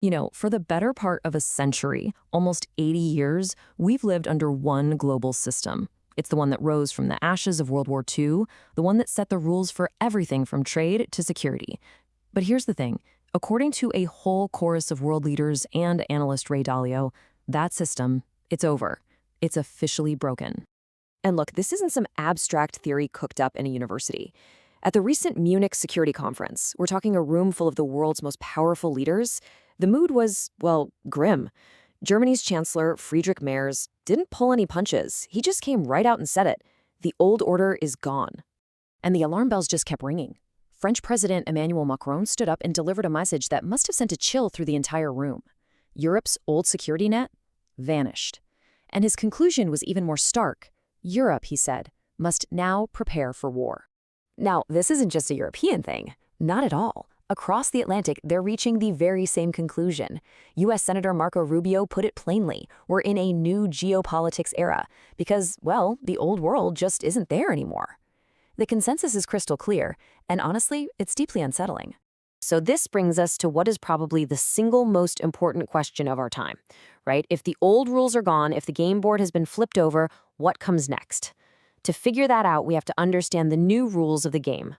For the better part of a century, almost 80 years, we've lived under one global system. It's the one that rose from the ashes of World War II, the one that set the rules for everything from trade to security. But here's the thing. According to a whole chorus of world leaders and analyst Ray Dalio, that system, it's over. It's officially broken. And look, this isn't some abstract theory cooked up in a university. At the recent Munich Security Conference, we're talking a room full of the world's most powerful leaders. The mood was, well, grim. Germany's Chancellor, Friedrich Merz, didn't pull any punches. He just came right out and said it. The old order is gone. And the alarm bells just kept ringing. French President Emmanuel Macron stood up and delivered a message that must have sent a chill through the entire room. Europe's old security net vanished. And his conclusion was even more stark. Europe, he said, must now prepare for war. Now, this isn't just a European thing. Not at all. Across the Atlantic, they're reaching the very same conclusion. U.S. Senator Marco Rubio put it plainly. We're in a new geopolitics era because, well, the old world just isn't there anymore. The consensus is crystal clear, and honestly, it's deeply unsettling. So this brings us to what is probably the single most important question of our time, right? If the old rules are gone, if the game board has been flipped over, what comes next? To figure that out, we have to understand the new rules of the game.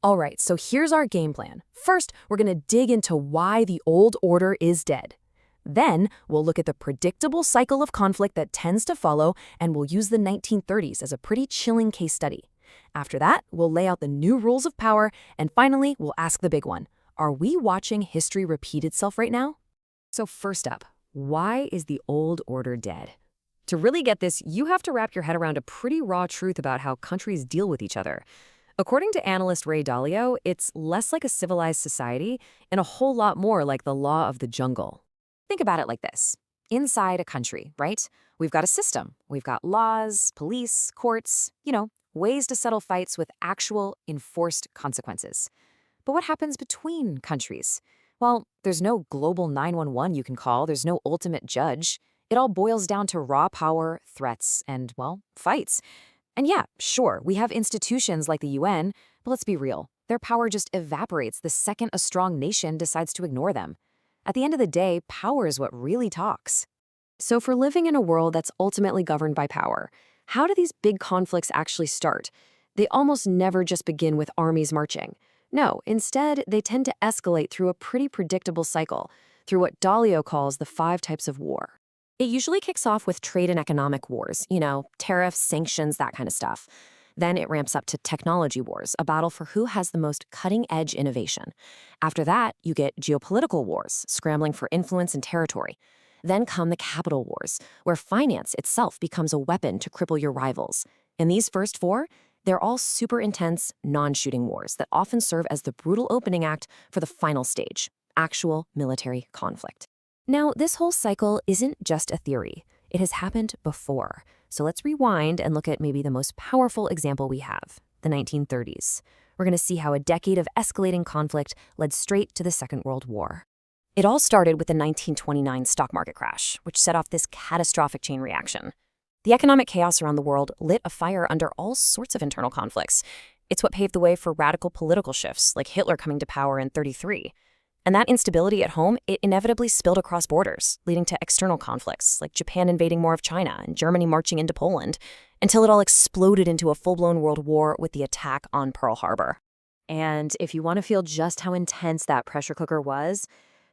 All right, so here's our game plan. First, we're going to dig into why the old order is dead. Then, we'll look at the predictable cycle of conflict that tends to follow, and we'll use the 1930s as a pretty chilling case study. After that, we'll lay out the new rules of power, and finally, we'll ask the big one. Are we watching history repeat itself right now? So first up, why is the old order dead? To really get this, you have to wrap your head around a pretty raw truth about how countries deal with each other. According to analyst Ray Dalio, it's less like a civilized society and a whole lot more like the law of the jungle. Think about it like this. Inside a country, right? We've got a system. We've got laws, police, courts, ways to settle fights with actual enforced consequences. But what happens between countries? Well, there's no global 911 you can call. There's no ultimate judge. It all boils down to raw power, threats, and, well, fights. And yeah, sure, we have institutions like the UN, but let's be real. Their power just evaporates the second a strong nation decides to ignore them. At the end of the day, power is what really talks. So for living in a world that's ultimately governed by power, how do these big conflicts actually start? They almost never just begin with armies marching. No, instead, they tend to escalate through a pretty predictable cycle, through what Dalio calls the 5 types of war. It usually kicks off with trade and economic wars, tariffs, sanctions, that kind of stuff. Then it ramps up to technology wars, a battle for who has the most cutting-edge innovation. After that, you get geopolitical wars, scrambling for influence and territory. Then come the capital wars, where finance itself becomes a weapon to cripple your rivals. In these first 4, they're all super intense, non-shooting wars that often serve as the brutal opening act for the final stage, actual military conflict. Now, this whole cycle isn't just a theory. It has happened before. So let's rewind and look at maybe the most powerful example we have, the 1930s. We're going to see how a decade of escalating conflict led straight to the Second World War. It all started with the 1929 stock market crash, which set off this catastrophic chain reaction. The economic chaos around the world lit a fire under all sorts of internal conflicts. It's what paved the way for radical political shifts, like Hitler coming to power in '33. And that instability at home, it inevitably spilled across borders, leading to external conflicts, like Japan invading more of China and Germany marching into Poland, until it all exploded into a full-blown world war with the attack on Pearl Harbor. And if you want to feel just how intense that pressure cooker was,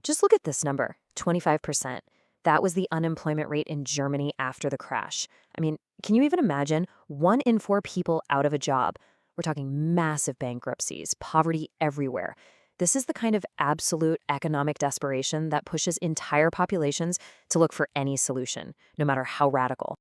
just look at this number, 25%. That was the unemployment rate in Germany after the crash. I mean, can you even imagine 1 in 4 people out of a job? We're talking massive bankruptcies, poverty everywhere. This is the kind of absolute economic desperation that pushes entire populations to look for any solution, no matter how radical.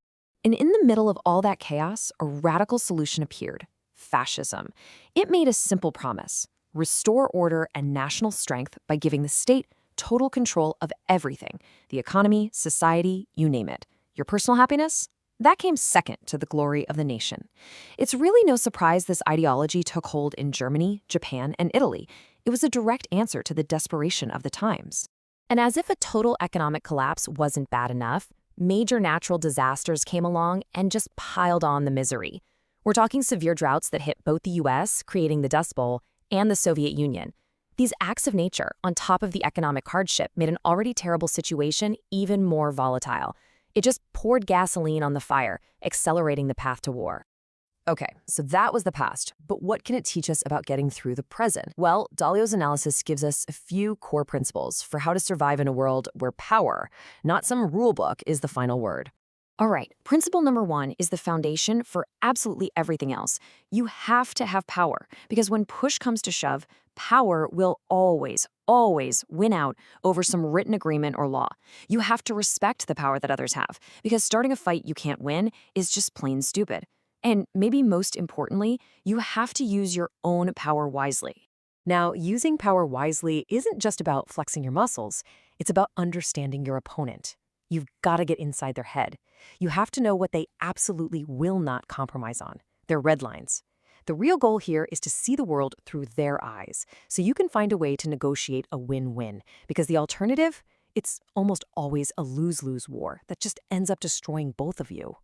And in the middle of all that chaos, a radical solution appeared: fascism. It made a simple promise: restore order and national strength by giving the state total control of everything: the economy, society, you name it. Your personal happiness? That came second to the glory of the nation. It's really no surprise this ideology took hold in Germany, Japan, and Italy. It was a direct answer to the desperation of the times. And as if a total economic collapse wasn't bad enough, major natural disasters came along and just piled on the misery. We're talking severe droughts that hit both the US, creating the Dust Bowl, and the Soviet Union. These acts of nature, on top of the economic hardship, made an already terrible situation even more volatile. It just poured gasoline on the fire, accelerating the path to war. Okay, so that was the past, but what can it teach us about getting through the present? Well, Dalio's analysis gives us a few core principles for how to survive in a world where power, not some rule book, is the final word. All right, principle number 1 is the foundation for absolutely everything else. You have to have power, because when push comes to shove, power will always, always win out over some written agreement or law. You have to respect the power that others have, because starting a fight you can't win is just plain stupid. And maybe most importantly, you have to use your own power wisely. Now, using power wisely isn't just about flexing your muscles, it's about understanding your opponent. You've got to get inside their head. You have to know what they absolutely will not compromise on, their red lines. The real goal here is to see the world through their eyes, so you can find a way to negotiate a win-win, because the alternative, it's almost always a lose-lose war that just ends up destroying both of you.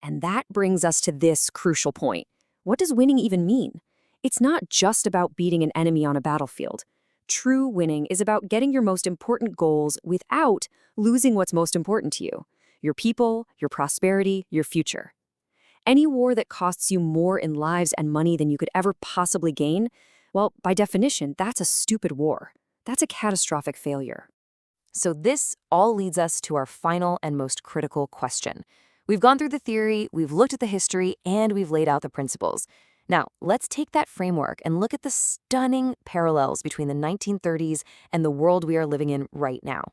And that brings us to this crucial point. What does winning even mean? It's not just about beating an enemy on a battlefield. True winning is about getting your most important goals without losing what's most important to you: your people, your prosperity, your future. Any war that costs you more in lives and money than you could ever possibly gain, well, by definition, that's a stupid war. That's a catastrophic failure. So this all leads us to our final and most critical question. We've gone through the theory, we've looked at the history, and we've laid out the principles. Now, let's take that framework and look at the stunning parallels between the 1930s and the world we are living in right now.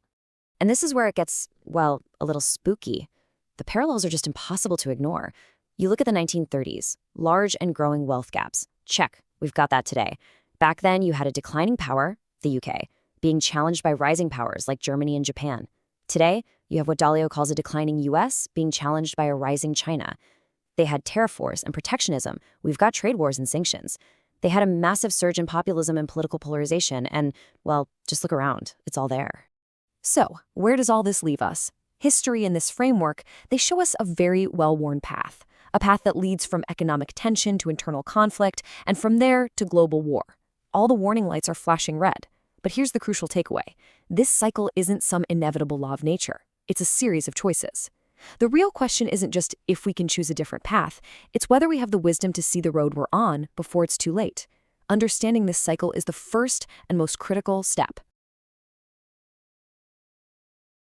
And this is where it gets, well, a little spooky. The parallels are just impossible to ignore. You look at the 1930s, large and growing wealth gaps. Check, we've got that today. Back then, you had a declining power, the UK, being challenged by rising powers like Germany and Japan. Today, you have what Dalio calls a declining US being challenged by a rising China. They had tariff wars and protectionism. We've got trade wars and sanctions. They had a massive surge in populism and political polarization, and, well, just look around. It's all there. So, where does all this leave us? History and this framework, they show us a very well-worn path. A path that leads from economic tension to internal conflict, and from there to global war. All the warning lights are flashing red. But here's the crucial takeaway. This cycle isn't some inevitable law of nature. It's a series of choices. The real question isn't just if we can choose a different path, it's whether we have the wisdom to see the road we're on before it's too late. Understanding this cycle is the first and most critical step.